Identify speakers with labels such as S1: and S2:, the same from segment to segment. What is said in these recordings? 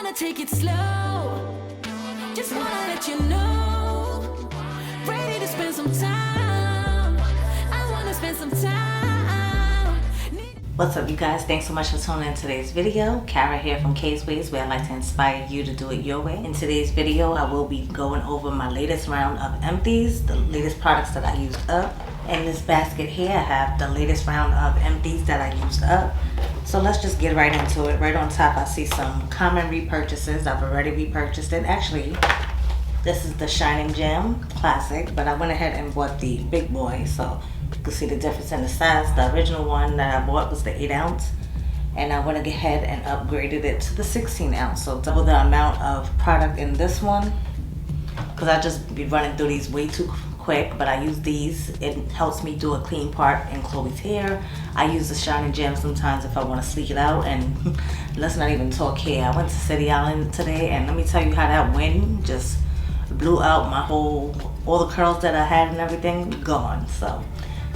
S1: wanna take it slow. Just wanna let you know. Ready to spend some time. I wanna spend some time.
S2: What's up, you guys? Thanks so much for tuning in today's video. Kara here from KSquad, where I like to inspire you to do it your way. In today's video, I will be going over my latest round of empties, the latest products that I used up. In this basket here, I have the latest round of empties that I used up. So let's just get right into it. Right on top, I see some common repurchases. I've already repurchased it. Actually, this is the Shining Gem Classic, but I went ahead and bought the big boy, so you can see the difference in the size. The original one that I bought was the 8 ounce, and I went ahead and upgraded it to the 16 ounce. So double the amount of product in this one, because I just be running through these way too quick, but I use these. It helps me do a clean part in Chloe's hair. I use the Shining Gem sometimes if I want to sleek it out. And let's not even talk hair. I went to City Island today, and let me tell you how that wind just blew out my all the curls that I had and everything gone. So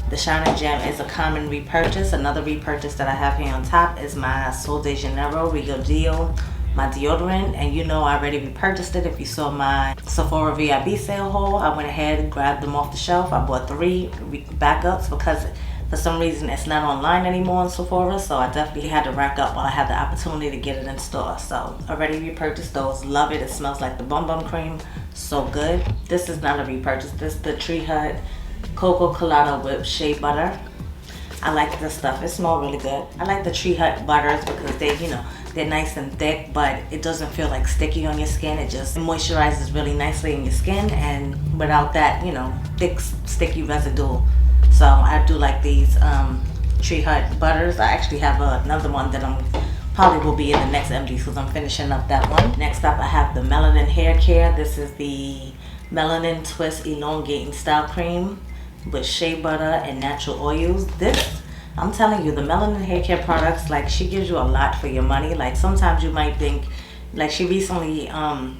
S2: the Shining Gem is a common repurchase. Another repurchase that I have here on top is my Sol de Janeiro Regal Deo, my deodorant, and you know I already repurchased it. If you saw my Sephora VIB sale haul, I went ahead and grabbed them off the shelf. I bought 3 backups because for some reason it's not online anymore in Sephora, so I definitely had to rack up while I had the opportunity to get it in store. So already repurchased those. Love it. It smells like the Bum Bum Cream. So good. This is not a repurchase. This is the Tree Hut Cocoa Colada Whipped Shea Butter. I like this stuff. It smells really good. I like the Tree Hut butters because they, they're nice and thick, but it doesn't feel like sticky on your skin. It just moisturizes really nicely in your skin, and without that, thick, sticky residue. So I do like these Tree Hut butters. I actually have another one that I'm probably will be in the next empty because I'm finishing up that one. Next up, I have the Melanin Haircare. This is the Melanin Twist Elongating Style Cream with shea butter and natural oils. This, I'm telling you, the Melanin hair care products, like, she gives you a lot for your money. Like, sometimes you might think, like, she recently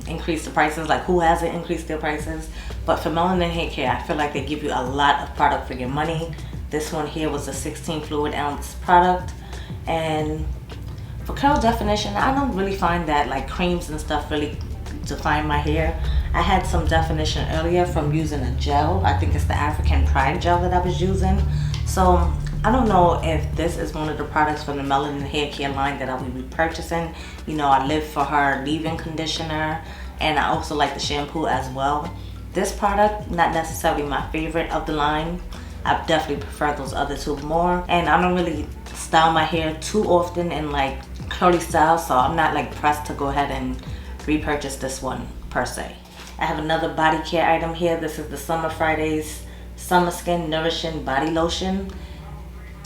S2: increased the prices. Like, who hasn't increased their prices? But for Melanin hair care, I feel like they give you a lot of product for your money. This one here was a 16 fluid ounce product, and for curl definition, I don't really find that like creams and stuff really define my hair. I had some definition earlier from using a gel. I think it's the African Pride gel that I was using. So I don't know if this is one of the products from the Melanin hair care line that I will be purchasing. I live for her leave-in conditioner, and I also like the shampoo as well. This product, not necessarily my favorite of the line. I definitely prefer those other two more, and I don't really style my hair too often in like curly style, so I'm not like pressed to go ahead and repurchase this one per se. I have another Bodycare item here. This is the Summer Fridays Summer Skin Nourishing Body Lotion.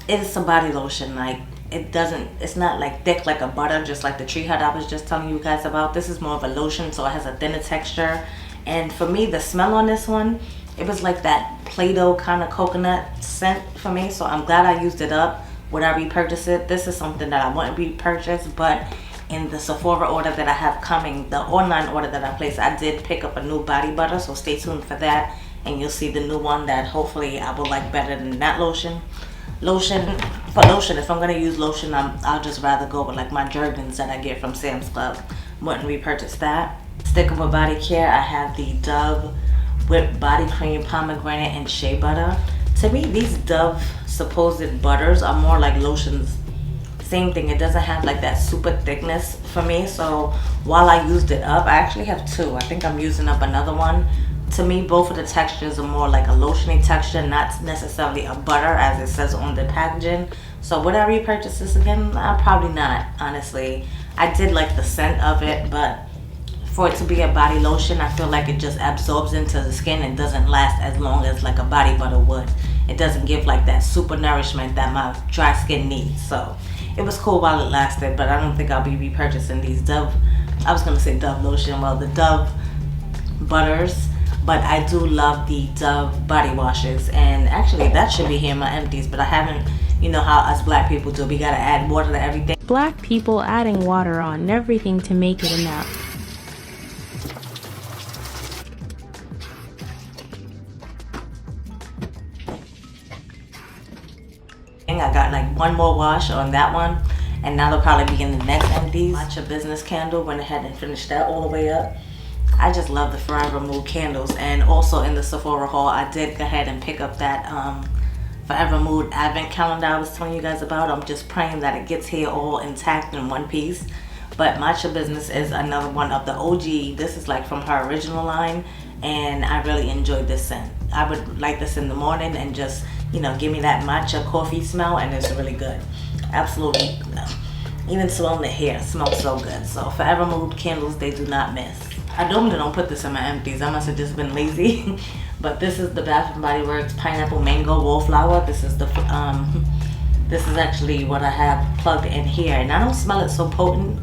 S2: It's a body lotion. Like, it's not like thick like a butter, just like the Tree Hut I was just telling you guys about. This is more of a lotion, so it has a thinner texture. And for me, the smell on this one, it was like that Play-Doh kind of coconut scent for me. So I'm glad I used it up when I repurchased it. This is something that I wouldn't repurchase, but in the Sephora order that I have coming, the online order that I placed, I did pick up a new body butter, so stay tuned for that, and you'll see the new one that hopefully I will like better than that lotion. For lotion, if I'm gonna use lotion, I'll just rather go with like my Jergens that I get from Sam's Club. Wouldn't repurchase that. Sticking with body care, I have the Dove Whipped Body Cream Pomegranate and Shea Butter. To me, these Dove supposed butters are more like lotions. Same thing, it doesn't have like that super thickness for me. So while I used it up, I actually have 2. I think I'm using up another one. To me, both of the textures are more like a lotiony texture, not necessarily a butter as it says on the packaging. So would I repurchase this again? Probably not, honestly. I did like the scent of it, but for it to be a body lotion, I feel like it just absorbs into the skin and doesn't last as long as like a body butter would. It doesn't give like that super nourishment that my dry skin needs. So it was cool while it lasted, but I don't think I'll be repurchasing these Dove, I was gonna say Dove lotion, well, the Dove butters, but I do love the Dove body washes, and actually that should be here in my empties, but I haven't, how us black people do, we gotta add water to everything.
S3: Black people adding water on everything to make it enough.
S2: I got like one more wash on that one, and now they'll probably be in the next empties. Matcha Business Candle, went ahead and finished that all the way up. I just love the Forever Mood candles, and also in the Sephora haul I did go ahead and pick up that Forever Mood advent calendar I was telling you guys about. I'm just praying that it gets here all intact in one piece. But Matcha Business is another one of the OG. This is like from her original line, and I really enjoyed this scent. I would like this in the morning and just, you know, give me that matcha coffee smell, and it's really good. Absolutely. Even smelling the hair smells so good. So Forever Mood candles, they do not miss. I normally don't put this in my empties. I must have just been lazy. But this is the Bath & Body Works Pineapple Mango Wallflower. This is the this is actually what I have plugged in here, and I don't smell it so potent,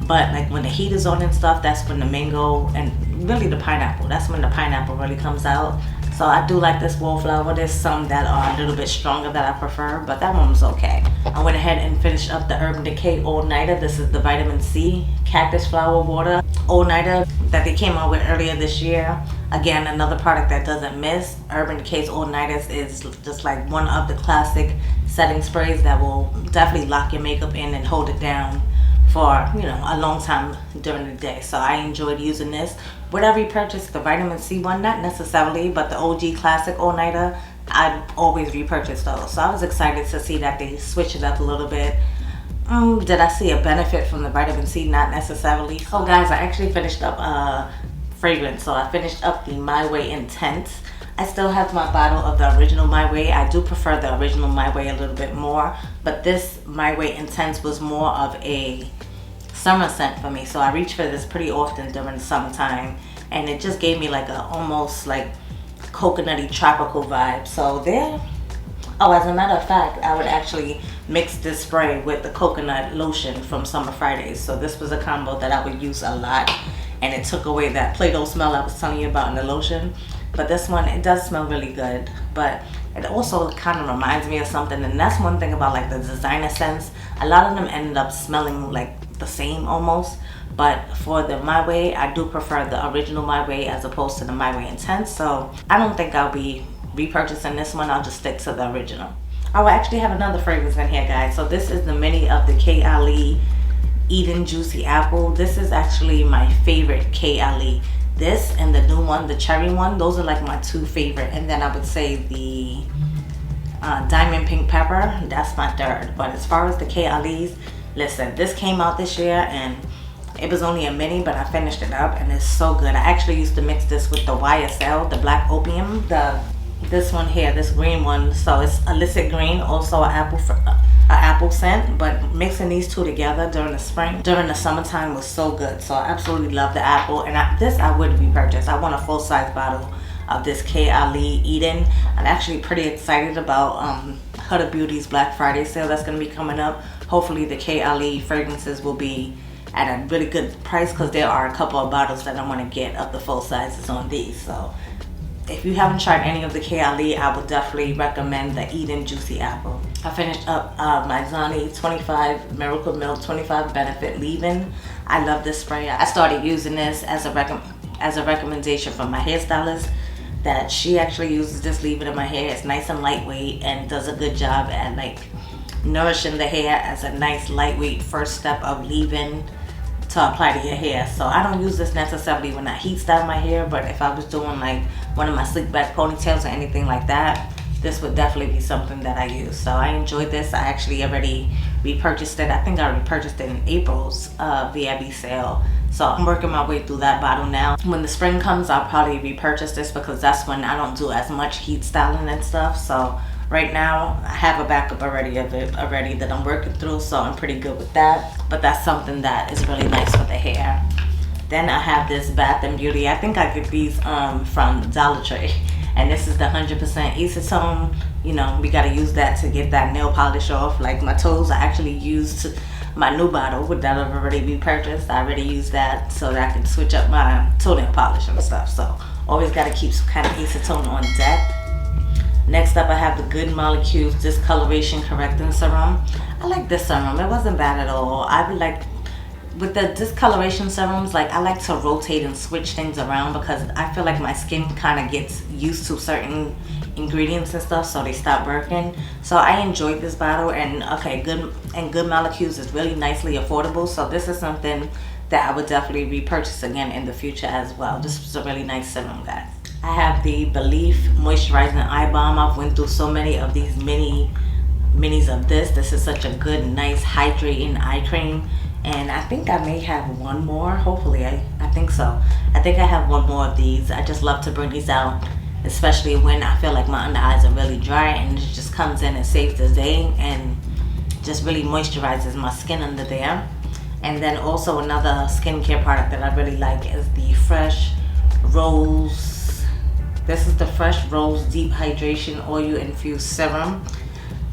S2: but like when the heat is on and stuff, that's when the mango and really the pineapple, that's when the pineapple really comes out. So I do like this wallflower. There's some that are a little bit stronger that I prefer, but that one was okay. I went ahead and finished up the Urban Decay All Nighter. This is the Vitamin C Cactus Flower Water All Nighter that they came out with earlier this year. Again, another product that doesn't miss. Urban Decay's All Nighters is just like one of the classic setting sprays that will definitely lock your makeup in and hold it down for, you know, a long time during the day. So I enjoyed using this. Would I repurchase the Vitamin C one? Not necessarily, but the OG Classic All Nighter, I'd always repurchase those. So I was excited to see that they switched it up a little bit. Did I see a benefit from the Vitamin C? Not necessarily. So guys, I actually finished up fragrance. So I finished up the My Way Intense. I still have my bottle of the original My Way. I do prefer the original My Way a little bit more, but this My Way Intense was more of a summer scent for me. So I reach for this pretty often during the summertime, and it just gave me like a almost like coconutty tropical vibe. So there. Oh, as a matter of fact, I would actually mix this spray with the coconut lotion from Summer Fridays. So this was a combo that I would use a lot, and it took away that Play-Doh smell I was telling you about in the lotion. But this one, it does smell really good, but it also kind of reminds me of something. And that's one thing about like the designer scents. A lot of them ended up smelling like the same almost. But for the My Way, I do prefer the original My Way as opposed to the My Way Intense. So I don't think I'll be repurchasing this one. I'll just stick to the original. I will actually have another fragrance in here, guys. So this is the mini of the K. Eden Juicy Apple. This is actually my favorite K. This and the new one, the cherry one, those are like my two favorite. And then I would say the Diamond Pink Pepper, that's my third. But as far as the K. Listen, this came out this year and it was only a mini, but I finished it up and it's so good. I actually used to mix this with the YSL, the Black Opium, this one here, this green one. So it's illicit green, also an apple scent, but mixing these two together during the spring, during the summertime was so good. So I absolutely love the apple, and this I would repurchase. I want a full-size bottle of this K. Eden. I'm actually pretty excited about Huda Beauty's Black Friday sale that's going to be coming up. Hopefully the K. fragrances will be at a really good price, because there are a couple of bottles that I want to get of the full sizes on these. So if you haven't tried any of the K. I would definitely recommend the Eden Juicy Apple. I finished up my Zani 25 Miracle Milk 25 Benefit Leave-In. I love this spray. I started using this as a recommendation from my hairstylist, that she actually uses this leave-in in my hair. It's nice and lightweight and does a good job at like nourishing the hair as a nice lightweight first step of leave-in to apply to your hair. So I don't use this necessarily when I heat style my hair, but if I was doing like one of my slick back ponytails or anything like that, this would definitely be something that I use. So I enjoyed this. I actually already repurchased it. I think I repurchased it in April's VIB sale. So I'm working my way through that bottle now. When the spring comes, I'll probably repurchase this, because that's when I don't do as much heat styling and stuff. So right now I have a backup already of it that I'm working through, so I'm pretty good with that. But that's something that is really nice for the hair. Then I have this Bath & Beauty. I think I get these from Dollar Tree. And this is the 100% acetone. You know, we gotta use that to get that nail polish off. Like my toes, I actually used my new bottle that I've already repurchased. I already used that so that I can switch up my toenail polish and stuff. So always gotta keep some kind of acetone on deck. Next up, I have the Good Molecules Discoloration Correcting Serum. I like this serum. It wasn't bad at all. I would like, with the discoloration serums, like I like to rotate and switch things around, because I feel like my skin kind of gets used to certain ingredients and stuff, so they stopped working. So I enjoyed this bottle, and okay, good molecules is really nicely affordable. So this is something that I would definitely repurchase again in the future as well. This was a really nice serum, guys. I have the Belief Moisturizing Eye Bomb. I've went through so many of these minis of this. This is such a good, nice, hydrating eye cream. And I think I may have one more. Hopefully, I think so. I think I have one more of these. I just love to bring these out, especially when I feel like my under eyes are really dry, and it just comes in and saves the day and just really moisturizes my skin under there. And then also another skincare product that I really like is the Fresh Rose. This is the Fresh Rose Deep Hydration Oil Infused Serum.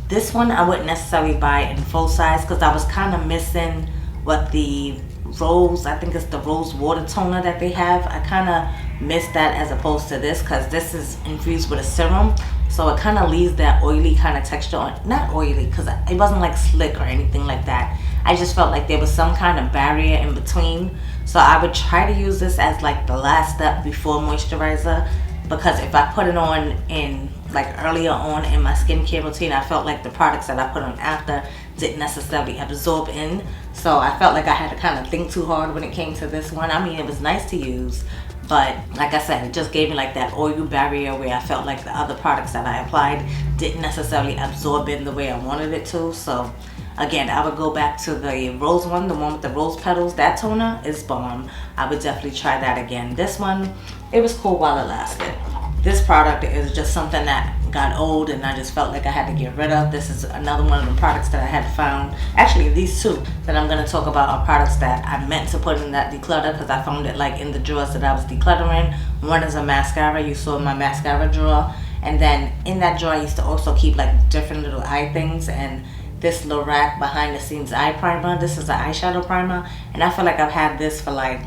S2: This one I wouldn't necessarily buy in full size because I was kind of missing what the rose, I think it's the rose water toner that they have. I kind of missed that as opposed to this, because this is infused with a serum, so it kind of leaves that oily kind of texture on. Not oily, because it wasn't like slick or anything like that. I just felt like there was some kind of barrier in between. So I would try to use this as like the last step before moisturizer, because if I put it on in like earlier on in my skincare routine, I felt like the products that I put on after didn't necessarily absorb in. So I felt like I had to kind of think too hard when it came to this one. I mean, it was nice to use, but like I said, it just gave me like that oil barrier where I felt like the other products that I applied didn't necessarily absorb in the way I wanted it to. So again, I would go back to the rose one, the one with the rose petals. That toner is bomb. I would definitely try that again. This one, it was cool while it lasted. This product is just something that got old and I just felt like I had to get rid of. This is another one of the products that I had found. Actually, these two that I'm going to talk about are products that I meant to put in that declutter, because I found it like in the drawers that I was decluttering. One is a mascara. You saw my mascara drawer. And then in that drawer I used to also keep like different little eye things, and this Lorac behind the scenes eye primer. This is an eyeshadow primer, and I feel like I've had this for like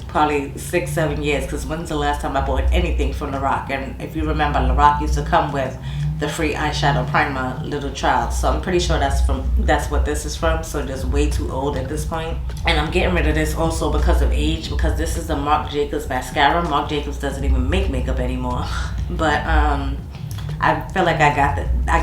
S2: probably 6-7 years, because when's the last time I bought anything from Lorac? And if you remember, Lorac used to come with the free eyeshadow primer little trial, so I'm pretty sure that's what this is from. So just way too old at this point. And I'm getting rid of this also because of age, because this is the Marc Jacobs mascara. Marc Jacobs doesn't even make makeup anymore. But I feel like I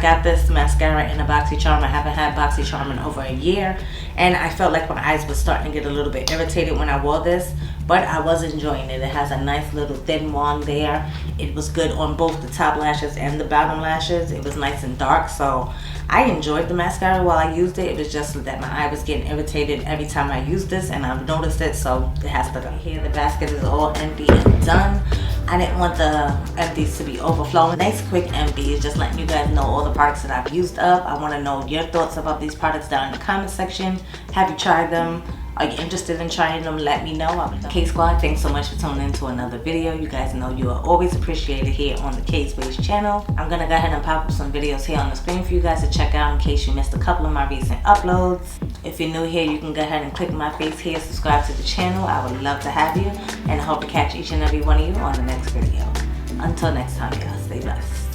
S2: got this mascara in a BoxyCharm. I haven't had BoxyCharm in over a year, and I felt like my eyes were starting to get a little bit irritated when I wore this, but I was enjoying it. It has a nice little thin wand there. It was good on both the top lashes and the bottom lashes. It was nice and dark, so I enjoyed the mascara while I used it. It was just that my eye was getting irritated every time I used this, and I've noticed it, so it has to go. Here the basket is all empty and done. I didn't want the empties to be overflowing. Nice quick empty is just letting you guys know all the products that I've used up. I want to know your thoughts about these products down in the comment section. Have you tried them? Are you interested in trying them? Let me know. KSquad, thanks so much for tuning in to another video. You guys know you are always appreciated here on the KSquad channel. I'm going to go ahead and pop up some videos here on the screen for you guys to check out in case you missed a couple of my recent uploads. If you're new here, you can go ahead and click my face here, subscribe to the channel. I would love to have you, and I hope to catch each and every one of you on the next video. Until next time, y'all, stay blessed.